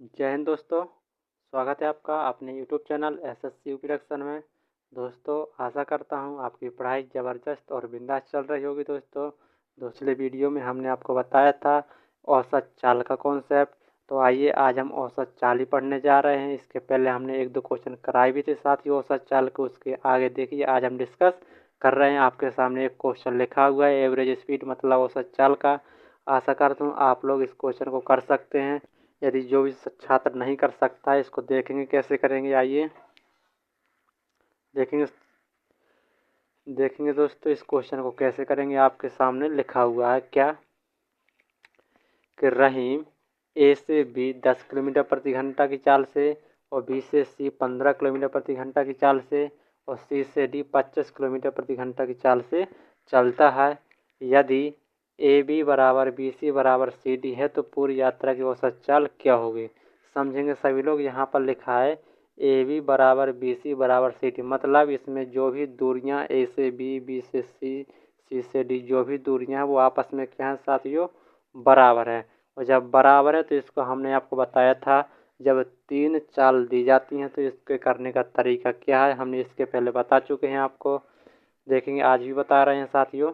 जय हिंद दोस्तों। स्वागत है आपका अपने YouTube channel SSC UP section में। दोस्तों आशा करता हूं आपकी पढ़ाई ज़बरदस्त और बिंदास चल रही होगी। दोस्तों पिछले वीडियो में हमने आपको बताया था औसत चाल का कॉन्सेप्ट। तो आइए आज हम औसत चाल ही पढ़ने जा रहे हैं। इसके पहले हमने एक दो क्वेश्चन कराए भी थे साथ ही औसत चाल को। उसके आगे देखिए आज हम डिस्कस कर रहे हैं। आपके सामने एक क्वेश्चन लिखा हुआ है एवरेज स्पीड मतलब औसत चाल का। आशा करता हूँ आप लोग इस क्वेश्चन को कर सकते हैं। यदि जो भी छात्र नहीं कर सकता है इसको देखेंगे कैसे करेंगे। आइए देखेंगे दोस्तों इस क्वेश्चन को कैसे करेंगे। आपके सामने लिखा हुआ है क्या कि रहीम ए से बी 10 किलोमीटर प्रति घंटा की चाल से और बी से सी 15 किलोमीटर प्रति घंटा की चाल से और सी से डी 25 किलोमीटर प्रति घंटा की चाल से चलता है। यदि ए बी बराबर बी सी बराबर सी डी है तो पूरी यात्रा की औसत चाल क्या होगी। समझेंगे सभी लोग। यहाँ पर लिखा है ए बी बराबर बी सी बराबर सी डी मतलब इसमें जो भी दूरियाँ ए से बी, बी से सी, सी से डी जो भी दूरियाँ हैं वो आपस में क्या है साथियों बराबर है। और जब बराबर है तो इसको हमने आपको बताया था जब तीन चाल दी जाती हैं तो इसके करने का तरीका क्या है हमने इसके पहले बता चुके हैं आपको। देखेंगे आज भी बता रहे हैं साथियों।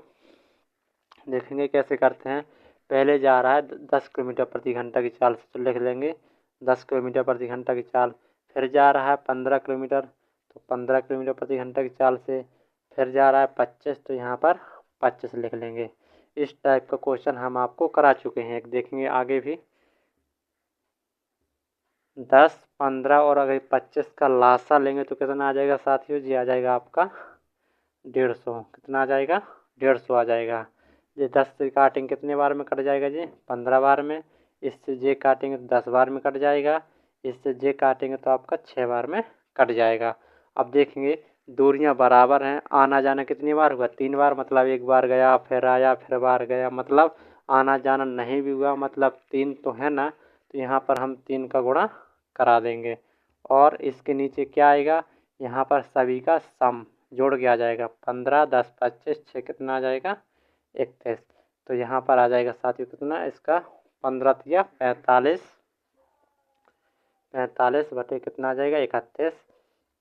देखेंगे कैसे करते हैं। पहले जा रहा है 10 किलोमीटर प्रति घंटा की चाल से तो लिख लेंगे 10 किलोमीटर प्रति घंटा की चाल। फिर जा रहा है 15 किलोमीटर तो 15 किलोमीटर प्रति घंटा की चाल से। फिर जा रहा है 25 तो यहाँ पर 25 लिख लेंगे। इस टाइप का क्वेश्चन हम आपको करा चुके हैं। एक देखेंगे आगे भी 10, 15 और अगर 25 का लासा लेंगे तो कितना आ जाएगा साथियों जी। आ जाएगा आपका 150। कितना आ जाएगा 150 आ जाएगा। ये 10 से काटेंगे कितने बार में कट जाएगा जी 15 बार में। इससे जे काटेंगे तो 10 बार में कट जाएगा। इससे जे काटेंगे तो आपका 6 बार में कट जाएगा। अब देखेंगे दूरियां बराबर हैं। आना जाना कितनी बार हुआ 3 बार मतलब एक बार गया फिर आया फिर बार गया मतलब आना जाना नहीं भी हुआ मतलब 3 तो है ना। तो यहाँ पर हम 3 का गुणा करा देंगे और इसके नीचे क्या आएगा यहाँ पर सभी का सम जोड़ के आ जाएगा 15, 10, 25, 6 कितना आ जाएगा 31। तो यहाँ पर आ जाएगा साथियों कितना इसका 15 या 45 बटे कितना आ जाएगा 31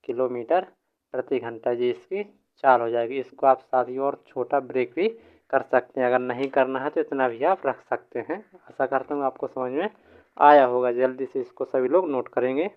किलोमीटर प्रति घंटा जी इसकी चाल हो जाएगी। इसको आप साथियों और छोटा ब्रेक भी कर सकते हैं। अगर नहीं करना है तो इतना भी आप रख सकते हैं। आशा करता हूँ आपको समझ में आया होगा। जल्दी से इसको सभी लोग नोट करेंगे।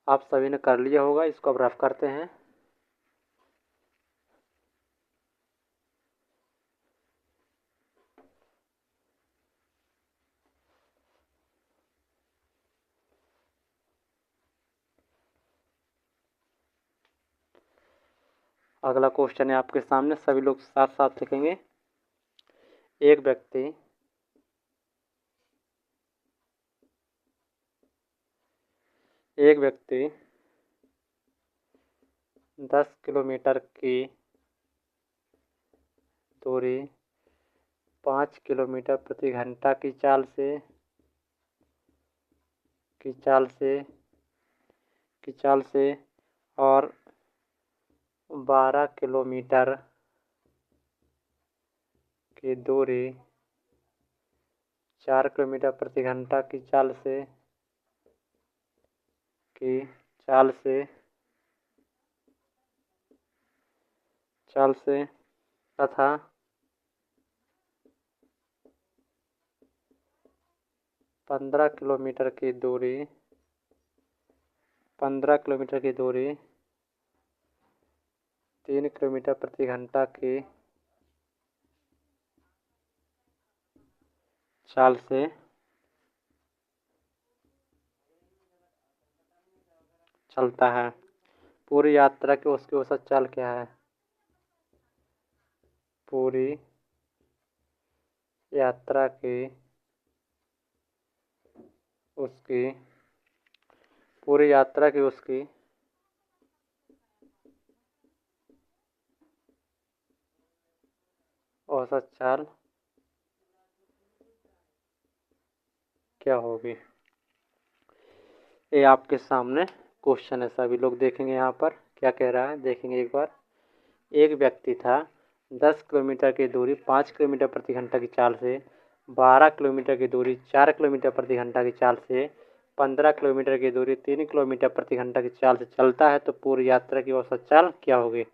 आप सभी ने कर लिया होगा। इसको अब रफ करते हैं। अगला क्वेश्चन है आपके सामने। सभी लोग साथ साथ लिखेंगे। एक व्यक्ति एक व्यक्ति 10 किलोमीटर की दूरी 5 किलोमीटर प्रति घंटा की चाल से और 12 किलोमीटर की दूरी 4 किलोमीटर प्रति घंटा की चाल से तथा 15 किलोमीटर की दूरी 3 किलोमीटर प्रति घंटा की चाल से चलता है। पूरी यात्रा की उसकी औसत चाल क्या है। पूरी यात्रा की उसकी पूरी यात्रा की उसकी औसत चाल क्या होगी। ये आपके सामने क्वेश्चन है, सभी लोग देखेंगे यहाँ पर क्या कह रहा है, देखेंगे एक बार। एक व्यक्ति था 10 किलोमीटर की दूरी 5 किलोमीटर प्रति घंटा की चाल से, 12 किलोमीटर की दूरी 4 किलोमीटर प्रति घंटा की चाल से, 15 किलोमीटर की दूरी 3 किलोमीटर प्रति घंटा की चाल से चलता है तो पूरी यात्रा की औसत चाल क्या होगी।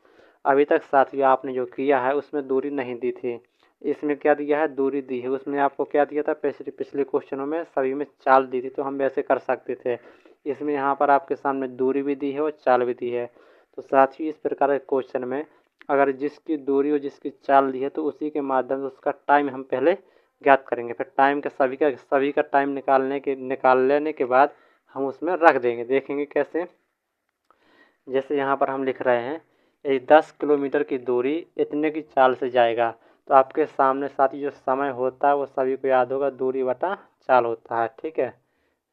अभी तक साथियों आपने जो किया है उसमें दूरी नहीं दी थी, इसमें क्या दिया है, दूरी दी है। उसमें आपको क्या दिया था, पिछले पिछले क्वेश्चनों में सभी में चाल दी थी, तो हम वैसे कर सकते थे। इसमें यहाँ पर आपके सामने दूरी भी दी है और चाल भी दी है। तो साथियों इस प्रकार के क्वेश्चन में अगर जिसकी दूरी और जिसकी चाल दी है तो उसी के माध्यम से उसका टाइम हम पहले ज्ञात करेंगे, फिर टाइम का सभी का टाइम निकाल लेने के बाद हम उसमें रख देंगे। देखेंगे कैसे, जैसे यहाँ पर हम लिख रहे हैं 10 किलोमीटर की दूरी इतने की चाल से जाएगा, तो आपके सामने साथ ही जो समय होता है वो सभी को याद होगा, दूरी बटा चाल होता है। ठीक है,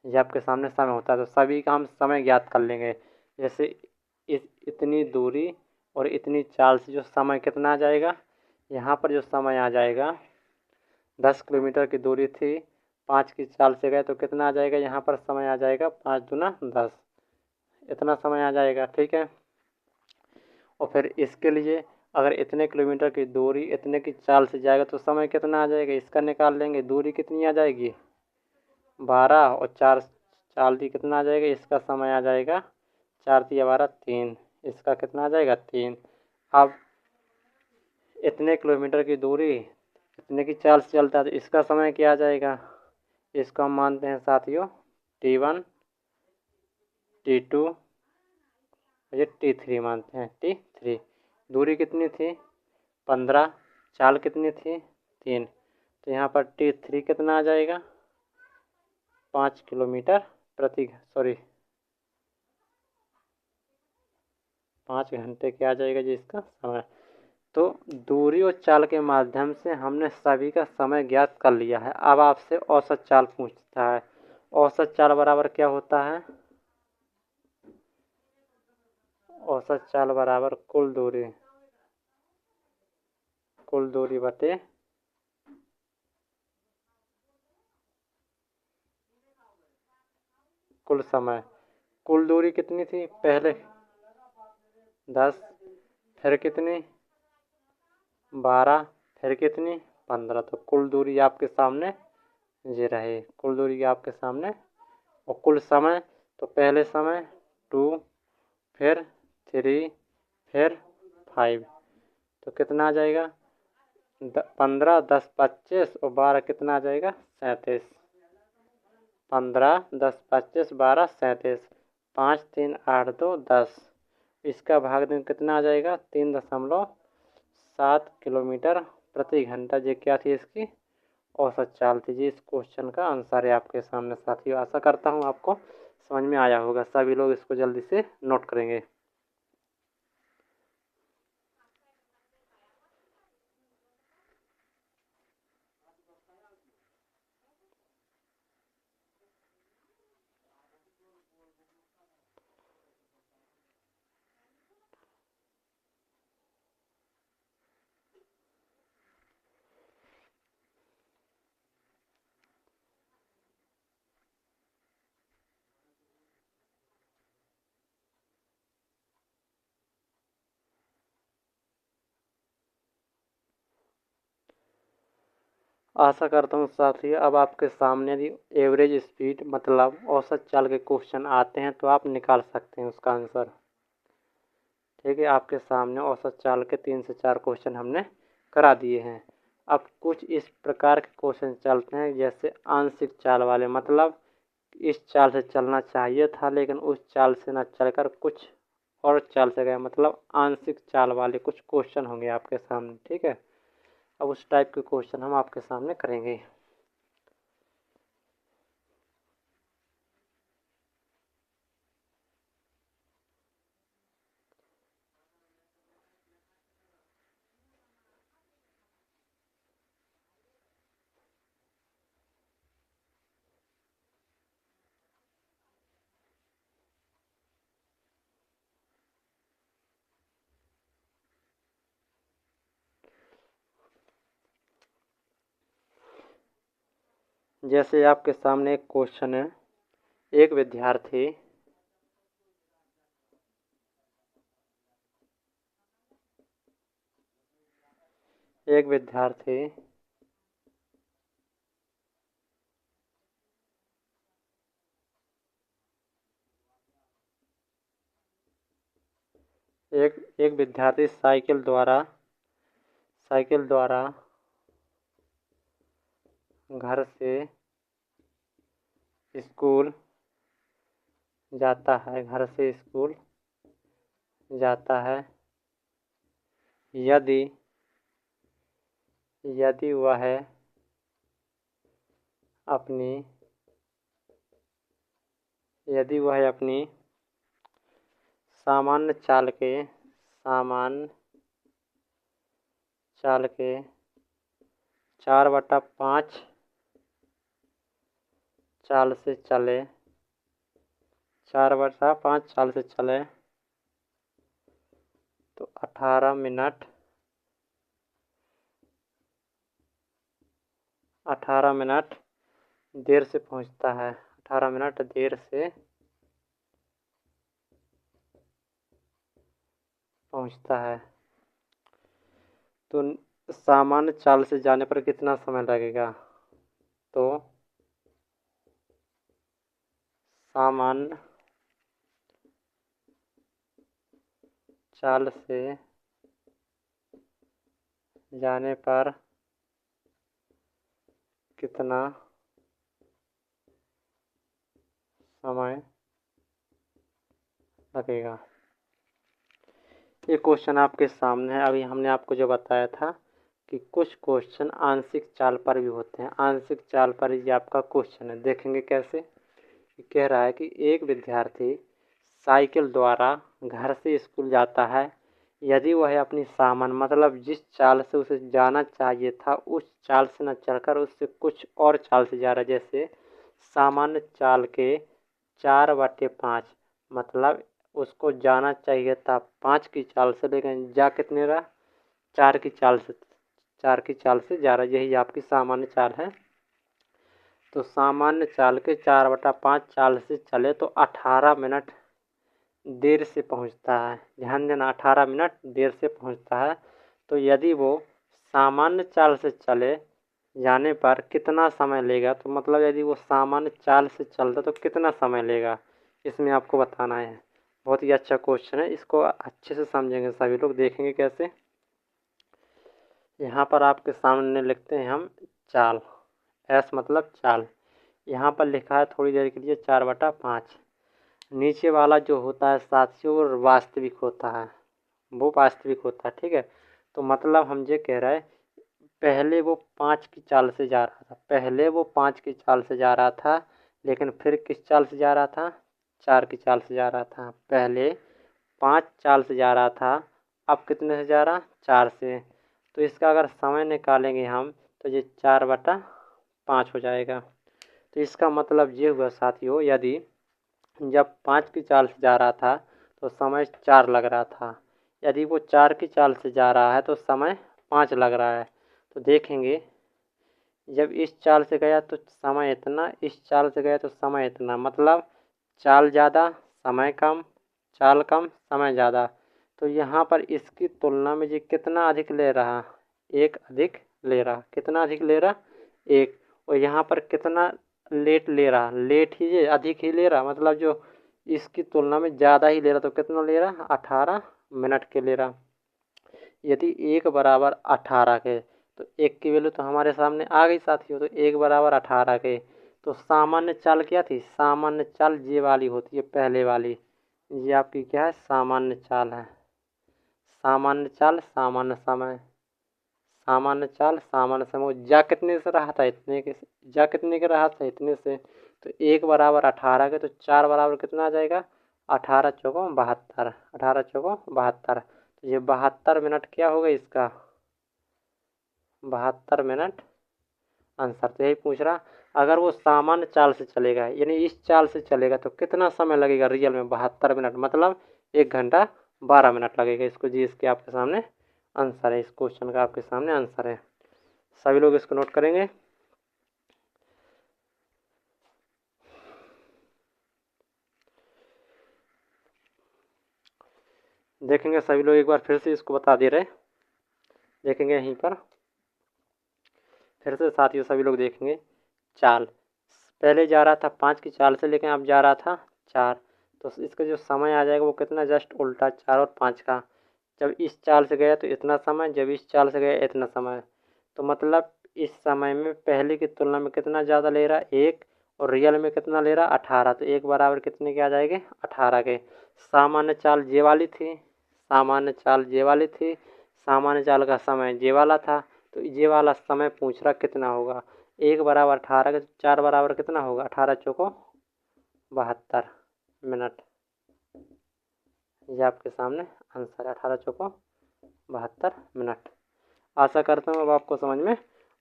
ये आपके सामने समय होता है तो सभी का हम समय ज्ञात कर लेंगे। जैसे इतनी दूरी और इतनी चाल से जो समय कितना आ जाएगा, यहाँ पर जो समय आ जाएगा 10 किलोमीटर की दूरी थी, 5 की चाल से गए तो कितना आ जाएगा, यहाँ पर समय आ जाएगा 5 दूना 10, इतना समय आ जाएगा। ठीक है, और फिर इसके लिए अगर इतने किलोमीटर की दूरी इतने की चाल से जाएगा तो समय कितना आ जाएगा, इसका निकाल लेंगे। दूरी कितनी आ जाएगी 12 और 4 चाल दी कितना आ जाएगा, इसका समय आ जाएगा 4 तिया 12 3, इसका कितना आ जाएगा 3। अब इतने किलोमीटर की दूरी इतने की चाल से चलता है तो इसका समय क्या आ जाएगा, इसको हम मानते हैं साथियों T1 T2 ये T3 मानते हैं, T3। दूरी कितनी थी 15, चाल कितनी थी 3, तो यहाँ पर T3 कितना आ जाएगा 5 किलोमीटर प्रति 5 घंटे क्या आ जाएगा जी इसका समय। तो दूरी और चाल के माध्यम से हमने सभी का समय ज्ञात कर लिया है। अब आपसे औसत चाल पूछता है, औसत चाल बराबर क्या होता है, औसत चाल बराबर कुल दूरी बटे कुल समय। कुल दूरी कितनी थी पहले 10, फिर कितनी 12, फिर कितनी 15, तो कुल दूरी आपके सामने ये रहे, कुल दूरी आपके सामने। और कुल समय तो पहले समय 2, फिर 3, फिर 5, तो कितना आ जाएगा 15 10 25 और 12 कितना आ जाएगा 37। 15 10 25 12 37, 5 3 8 2 10, इसका भाग दें कितना आ जाएगा 3.7 किलोमीटर प्रति घंटा। ये क्या थी इसकी औसत चाल थी जी। इस क्वेश्चन का आंसर है आपके सामने साथियों। आशा करता हूँ आपको समझ में आया होगा, सभी लोग इसको जल्दी से नोट करेंगे। आशा करता हूँ साथियों अब आपके सामने यदि एवरेज स्पीड मतलब औसत चाल के क्वेश्चन आते हैं तो आप निकाल सकते हैं उसका आंसर। ठीक है, आपके सामने औसत चाल के 3 से 4 क्वेश्चन हमने करा दिए हैं। अब कुछ इस प्रकार के क्वेश्चन चलते हैं जैसे आंशिक चाल वाले, मतलब इस चाल से चलना चाहिए था लेकिन उस चाल से ना चलकर कुछ और चाल से गए, मतलब आंशिक चाल वाले कुछ क्वेश्चन होंगे आपके सामने। ठीक है, अब उस टाइप के क्वेश्चन हम आपके सामने करेंगे। जैसे आपके सामने एक क्वेश्चन है, एक विद्यार्थी एक विद्यार्थी एक विद्यार्थी साइकिल द्वारा घर से स्कूल जाता है, घर से स्कूल जाता है। यदि यदि वह अपनी यदि वह अपनी सामान्य चाल के 4/5 चाल से चले 4/5 चाल से चले तो 18 मिनट देर से पहुंचता है। 18 मिनट देर से पहुंचता है। तो सामान्य चाल से जाने पर कितना समय लगेगा? तो सामान्य चाल से जाने पर कितना समय लगेगा? ये क्वेश्चन आपके सामने है। अभी हमने आपको जो बताया था कि कुछ क्वेश्चन आंशिक चाल पर भी होते हैं। आंशिक चाल पर ये आपका क्वेश्चन है, देखेंगे कैसे। कह रहा है कि एक विद्यार्थी साइकिल द्वारा घर से स्कूल जाता है। यदि वह अपनी सामान्य मतलब जिस चाल से उसे जाना चाहिए था उस चाल से न चलकर उससे कुछ और चाल से जा रहा है, जैसे सामान्य चाल के 4/5 मतलब उसको जाना चाहिए था 5 की चाल से, लेकिन जा कितने रहा 4 की चाल से जा रहा है। यही आपकी सामान्य चाल है। तो सामान्य चाल के 4/5 चाल से चले तो 18 मिनट देर से पहुंचता है। ध्यान देना, 18 मिनट देर से पहुंचता है। तो यदि वो सामान्य चाल से चले जाने पर कितना समय लेगा? तो मतलब यदि वो सामान्य चाल से चलता तो कितना समय लेगा, इसमें आपको बताना है। बहुत ही अच्छा क्वेश्चन है, इसको अच्छे से समझेंगे सभी लोग। देखेंगे कैसे। यहाँ पर आपके सामने लिखते हैं हम चाल, एस मतलब चाल। यहाँ पर लिखा है थोड़ी देर के लिए 4/5। नीचे वाला जो होता है साथियों वो वास्तविक होता है, ठीक है। तो मतलब हम ये कह रहे हैं पहले वो 5 की चाल से जा रहा था, लेकिन फिर किस चाल से जा रहा था? 4 की चाल से जा रहा था। पहले 5 चाल से जा रहा था, अब कितने से जा रहा? 4 से। तो इसका अगर समय निकालेंगे हम तो ये 4/5 हो जाएगा। तो इसका मतलब ये हुआ साथियों, यदि जब 5 की चाल से जा रहा था तो समय 4 लग रहा था। यदि वो 4 की चाल से जा रहा है तो समय 5 लग रहा है। तो देखेंगे जब इस चाल से गया तो समय इतना, इस चाल से गया तो समय इतना, मतलब चाल ज़्यादा समय कम, चाल कम समय ज़्यादा। तो यहाँ पर इसकी तुलना में ये कितना अधिक ले रहा? 1 अधिक ले रहा। कितना अधिक ले रहा? 1। और यहाँ पर कितना लेट ले रहा? लेट ही ये अधिक ही ले रहा, मतलब जो इसकी तुलना में ज़्यादा ही ले रहा। तो कितना ले रहा? 18 मिनट के ले रहा। यदि 1 बराबर 18 के तो 1 की वैल्यू तो हमारे सामने आ गई साथियों। तो 1 बराबर 18 के तो सामान्य चाल क्या थी? सामान्य चाल ये वाली होती है, पहले वाली। ये आपकी क्या है? सामान्य चाल है। सामान्य चाल सामान्य समय, सामान्य चाल सामान्य समय। जा कितने से रहा था? इतने के। जा कितने के रहा था? इतने से। तो 1 बराबर 18 के तो 4 बराबर कितना आ जाएगा? 18 चौको 72, 18 चौको 72। तो ये 72 मिनट क्या होगा इसका? 72 मिनट आंसर। तो यही पूछ रहा, अगर वो सामान्य चाल से चलेगा यानी इस चाल से चलेगा तो कितना समय लगेगा रियल में? 72 मिनट, मतलब 1 घंटा 12 मिनट लगेगा इसको जी। इसके आपके सामने आंसर है, इस क्वेश्चन का आपके सामने आंसर है। सभी लोग इसको नोट करेंगे। देखेंगे सभी लोग एक बार फिर से इसको बता दे रहे, देखेंगे यहीं पर फिर से साथियों सभी लोग देखेंगे। चाल पहले जा रहा था 5 की चाल से, लेकिन अब जा रहा था 4, तो इसका जो समय आ जाएगा वो कितना, जस्ट उल्टा 4 और 5 का। जब इस चाल से गया तो इतना समय, जब इस चाल से गया इतना समय, तो मतलब इस समय में पहले की तुलना में कितना ज़्यादा ले रहा है 1, और रियल में कितना ले रहा 18, तो 1 बराबर कितने के आ जाएंगे 18 के। सामान्य चाल ये वाली थी, सामान्य चाल ये वाली थी, सामान्य चाल का समय ये वाला था, तो ये वाला समय पूछ रहा कितना होगा। 1 बराबर 18 के, 4 बराबर कितना होगा 18 चौको 72 मिनट। ये आपके सामने आंसर है 18 चौको 72 मिनट। आशा करता हूँ अब आपको समझ में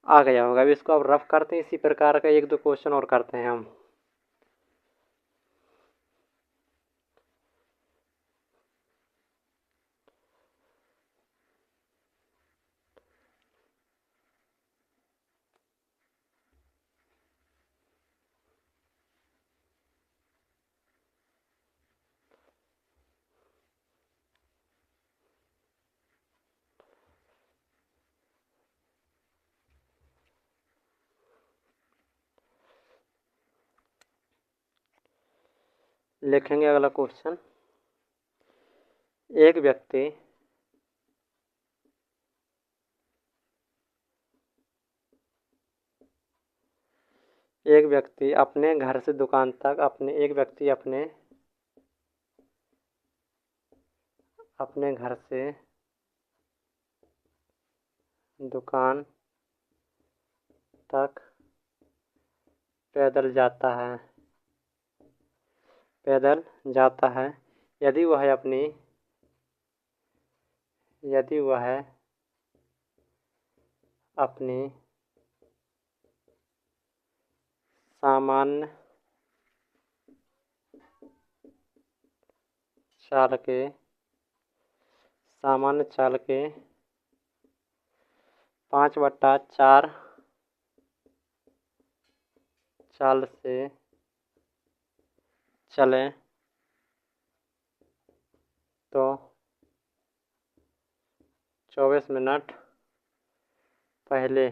आ गया होगा। अभी इसको अब रफ करते हैं, इसी प्रकार का 1-2 क्वेश्चन और करते हैं हम। लिखेंगे अगला क्वेश्चन। एक व्यक्ति अपने घर से दुकान तक अपने घर से दुकान तक पैदल जाता है। यदि वह अपनी सामान्य चाल के 5/4 चाल से चले तो 24 मिनट पहले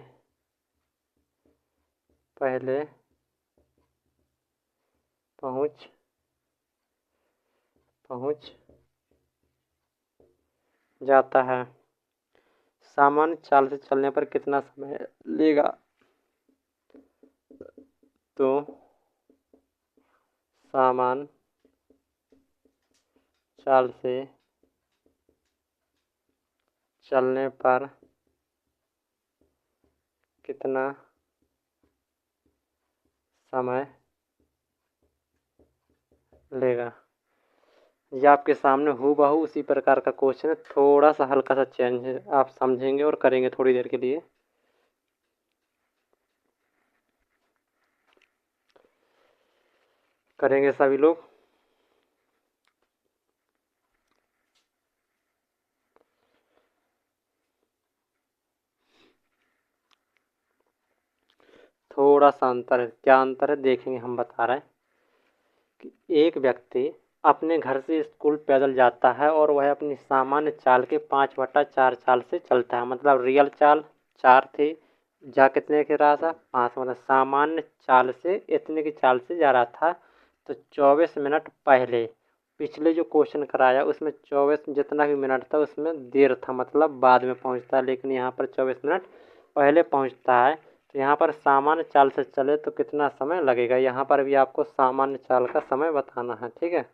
पहुंच जाता है। सामान्य चाल से चलने पर कितना समय लेगा? तो सामान्य चाल से चलने पर कितना समय लेगा? ये आपके सामने हूबहू उसी प्रकार का क्वेश्चन है, थोड़ा सा हल्का सा चेंज है, आप समझेंगे और करेंगे थोड़ी देर के लिए। करेंगे सभी लोग। थोड़ा सा अंतर है, क्या अंतर है देखेंगे, हम बता रहे हैं कि एक व्यक्ति अपने घर से स्कूल पैदल जाता है और वह अपनी सामान्य चाल के 5/4 चाल से चलता है। मतलब रियल चाल 4 थी, जा कितने के रहा था 5, मतलब सामान्य चाल से इतने की चाल से जा रहा था। तो 24 मिनट पहले, पिछले जो क्वेश्चन कराया उसमें 24 जितना भी मिनट था उसमें देर था, मतलब बाद में पहुंचता है, लेकिन यहाँ पर 24 मिनट पहले पहुंचता है। तो यहाँ पर सामान्य चाल से चले तो कितना समय लगेगा, यहाँ पर भी आपको सामान्य चाल का समय बताना है, ठीक है।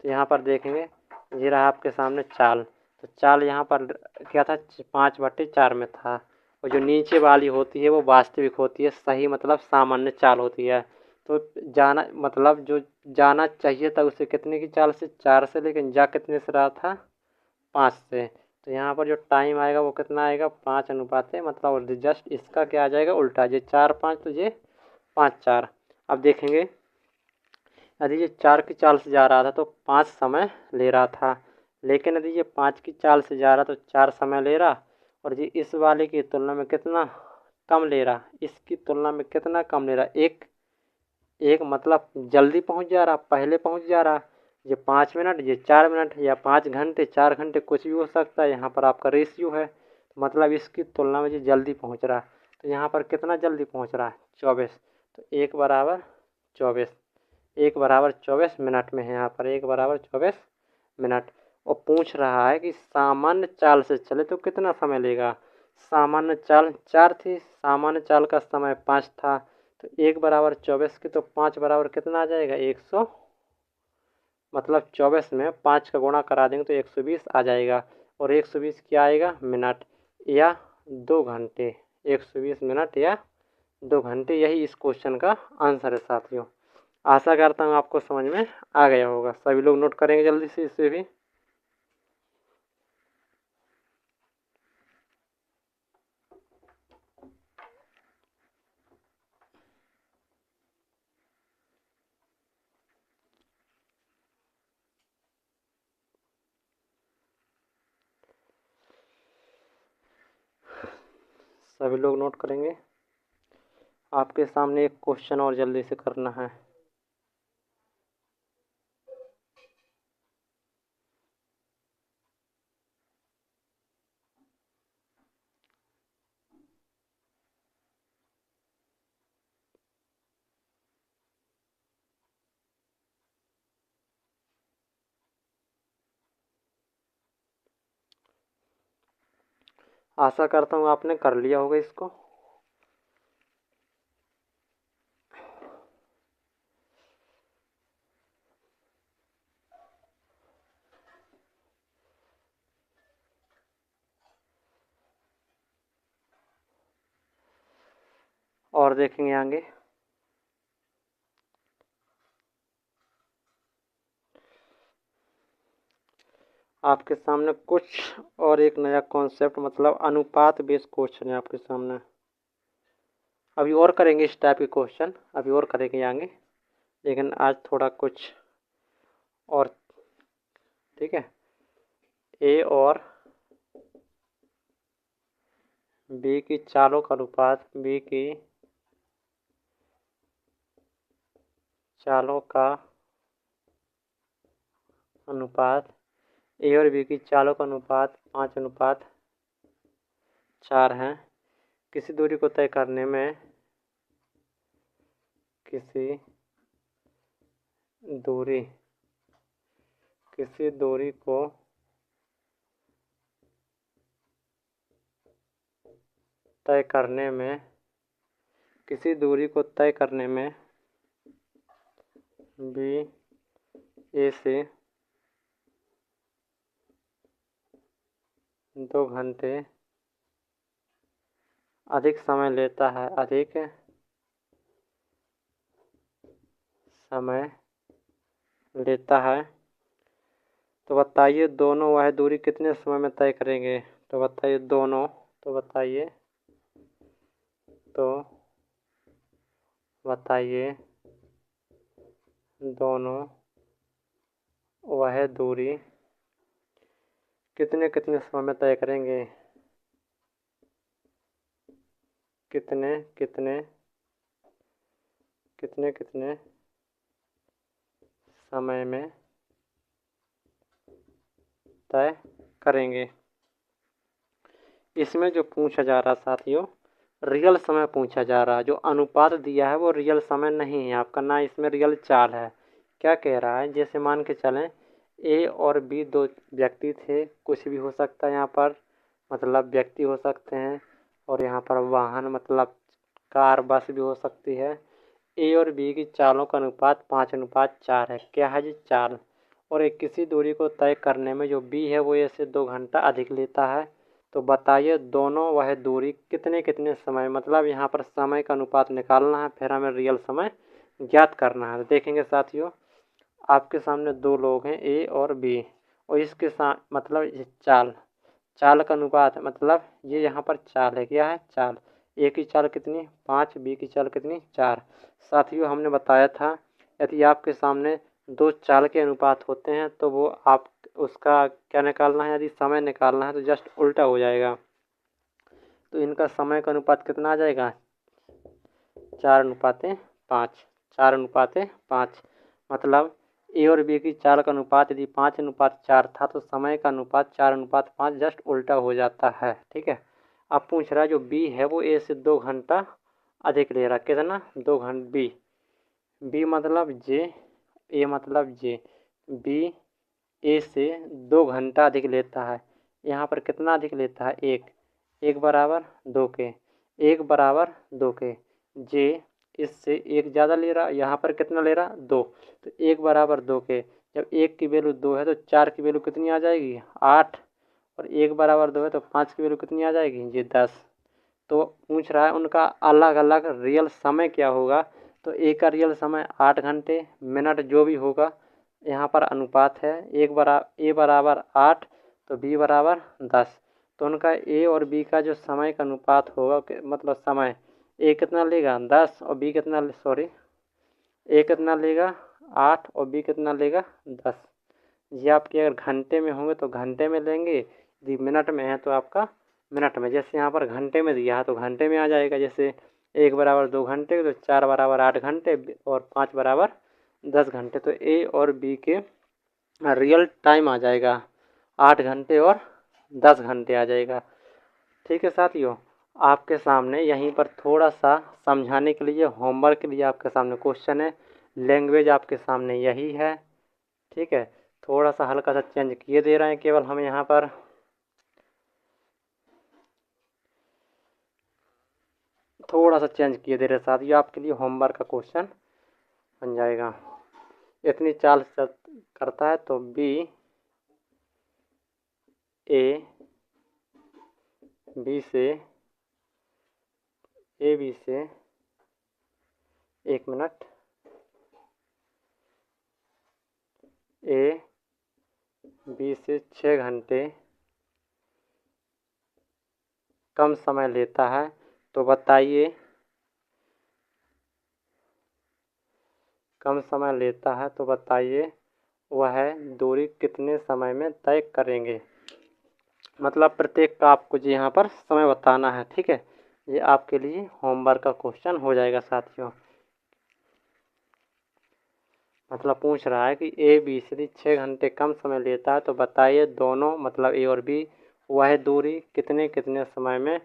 तो यहाँ पर देखेंगे, ये रहा आपके सामने चाल। तो चाल यहाँ पर क्या था 5/4 में था, और जो नीचे वाली होती है वो वास्तविक होती है, सही मतलब सामान्य चाल होती है। तो जाना मतलब जो जाना चाहिए था उसे कितने की चाल से 4 से, लेकिन जा कितने से रहा था 5 से। तो यहाँ पर जो टाइम आएगा वो कितना आएगा 5 है, मतलब जस्ट इसका क्या आ जाएगा उल्टा, ये 4/5 तो ये 5/4। अब देखेंगे यदि ये 4 की चाल से जा रहा था तो 5 समय ले रहा था, लेकिन यदि ये 5 की चाल से जा रहा तो 4 समय ले रहा, और ये इस वाले की तुलना में कितना कम ले रहा, इसकी तुलना में कितना कम ले रहा, एक मतलब जल्दी पहुंच जा रहा, पहले पहुंच जा रहा। ये 5 मिनट, ये 4 मिनट, या 5 घंटे, 4 घंटे, कुछ भी हो सकता है। यहाँ पर आपका रेशियो है, मतलब इसकी तुलना में ये जल्दी पहुँच रहा है। तो यहाँ पर कितना जल्दी पहुँच रहा है? 24। तो 1 बराबर 24, 1 बराबर 24 मिनट में है। यहाँ पर 1 बराबर 24 मिनट। और पूछ रहा है कि सामान्य चाल से चले तो कितना समय लेगा। सामान्य चाल 4 थी, सामान्य चाल का समय 5 था। तो 1 बराबर 24 की, तो 5 बराबर कितना आ जाएगा? 100, मतलब 24 में 5 का गुणा करा देंगे तो 120 आ जाएगा। और 120 क्या आएगा? मिनट या 2 घंटे। 120 मिनट या 2 घंटे, यही इस क्वेश्चन का आंसर है साथियों। आशा करता हूँ आपको समझ में आ गया होगा। सभी लोग नोट करेंगे जल्दी से इसे भी। सभी लोग नोट करेंगे। आपके सामने एक क्वेश्चन और जल्दी से करना है। आशा करता हूँ आपने कर लिया होगा इसको। और देखेंगे आगे। आपके सामने कुछ और एक नया कॉन्सेप्ट, मतलब अनुपात बेस्ड क्वेश्चन है आपके सामने। अभी और करेंगे इस टाइप के क्वेश्चन, अभी और करेंगे आगे, लेकिन आज थोड़ा कुछ और। ठीक है। ए और बी की चालों का अनुपात, बी की चालों का अनुपात, ए और बी की चालों का अनुपात 5:4 है। किसी दूरी को तय करने में, किसी दूरी को तय करने में, किसी दूरी को तय करने में बी ए से 2 घंटे अधिक समय लेता है, अधिक समय लेता है। तो बताइए दोनों वह दूरी कितने समय में तय करेंगे। तो बताइए दोनों, तो बताइए दोनों वह दूरी कितने कितने समय में तय करेंगे। कितने कितने समय में तय करेंगे। इसमें जो पूछा जा रहा साथियों, रियल समय पूछा जा रहा है। जो अनुपात दिया है वो रियल समय नहीं है आपका, ना इसमें रियल चाल है। क्या कह रहा है, जैसे मान के चलें ए और बी 2 व्यक्ति थे, कुछ भी हो सकता है यहाँ पर, मतलब व्यक्ति हो सकते हैं। और यहाँ पर वाहन, मतलब कार, बस भी हो सकती है। ए और बी की चालों का अनुपात 5:4 है। क्या है जी? चाल। और एक किसी दूरी को तय करने में जो बी है वो ए से 2 घंटा अधिक लेता है। तो बताइए दोनों वह दूरी कितने कितने समय, मतलब यहाँ पर समय का अनुपात निकालना है, फिर हमें रियल समय ज्ञात करना है। तो देखेंगे साथियों, आपके सामने 2 लोग हैं ए और बी, और इसके साथ मतलब ये चाल का अनुपात, मतलब ये यहाँ पर चाल है। क्या है? चाल। ए की चाल कितनी? 5, बी की चाल कितनी? 4। साथियों हमने बताया था, यदि आपके सामने 2 चाल के अनुपात होते हैं तो वो आप उसका क्या निकालना है, यदि समय निकालना है तो जस्ट उल्टा हो जाएगा। तो इनका समय का अनुपात कितना आ जाएगा? 4:5। 4:5, मतलब ए और बी की चाल का अनुपात यदि 5:4 था तो समय का अनुपात 4:5 जस्ट उल्टा हो जाता है। ठीक है। अब पूछ रहा है जो बी है वो ए से 2 घंटा अधिक ले रहा है। कितना? 2 घंटा। बी मतलब जे, ए मतलब जे। बी ए से 2 घंटा अधिक लेता है। यहाँ पर कितना अधिक लेता है? 1। 1 बराबर 2 के, 1 बराबर 2 के। जे इससे 1 ज़्यादा ले रहा, यहाँ पर कितना ले रहा? 2। तो 1 बराबर 2 के, जब 1 की वैल्यू 2 है तो 4 की वैल्यू कितनी आ जाएगी? 8। और 1 बराबर 2 है तो 5 की वैल्यू कितनी आ जाएगी? जी 10। तो पूछ रहा है उनका अलग अलग रियल समय क्या होगा। तो ए का रियल समय 8 घंटे मिनट जो भी होगा, यहाँ पर अनुपात है ए बराबर 8 तो बी बराबर 10। तो उनका ए और बी का जो समय का अनुपात होगा मतलब समय, ए कितना लेगा? 10 और बी कितना ए कितना लेगा? 8 और बी कितना लेगा? 10। ये आपके अगर घंटे में होंगे तो घंटे में लेंगे, यदि मिनट में है तो आपका मिनट में। जैसे यहाँ पर घंटे में दिया है तो घंटे में आ जाएगा। जैसे 1 बराबर 2 घंटे तो 4 बराबर 8 घंटे और 5 बराबर 10 घंटे। तो ए और बी के रियल टाइम आ जाएगा 8 घंटे और 10 घंटे आ जाएगा। ठीक है साथियों, आपके सामने यहीं पर थोड़ा सा समझाने के लिए होमवर्क के लिए आपके सामने क्वेश्चन है। लैंग्वेज आपके सामने यही है। ठीक है, थोड़ा सा हल्का सा चेंज किए दे रहे हैं केवल हम यहाँ पर। थोड़ा सा चेंज किए दे रहे हैं साथियों, आपके लिए होमवर्क का क्वेश्चन बन जाएगा। इतनी चाल करता है तो बी ए बी से ए बी से 1 मिनट ए बी से 6 घंटे कम समय लेता है तो बताइए, कम समय लेता है तो बताइए वह दूरी कितने समय में तय करेंगे। मतलब प्रत्येक का आपको जी यहाँ पर समय बताना है। ठीक है, ये आपके लिए होमवर्क का क्वेश्चन हो जाएगा साथियों। मतलब पूछ रहा है कि ए बी से 6 घंटे कम समय लेता है तो बताइए दोनों मतलब ए और बी वह दूरी कितने कितने समय में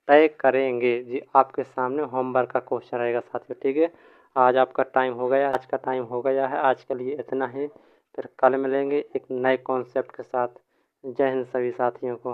तय करेंगे। जी आपके सामने होमवर्क का क्वेश्चन रहेगा साथियों। ठीक है, आज आपका टाइम हो गया, आज का टाइम हो गया है। आज के लिए इतना ही, फिर कल मिलेंगे एक नए कॉन्सेप्ट के साथ। जय हिंद सभी साथियों को।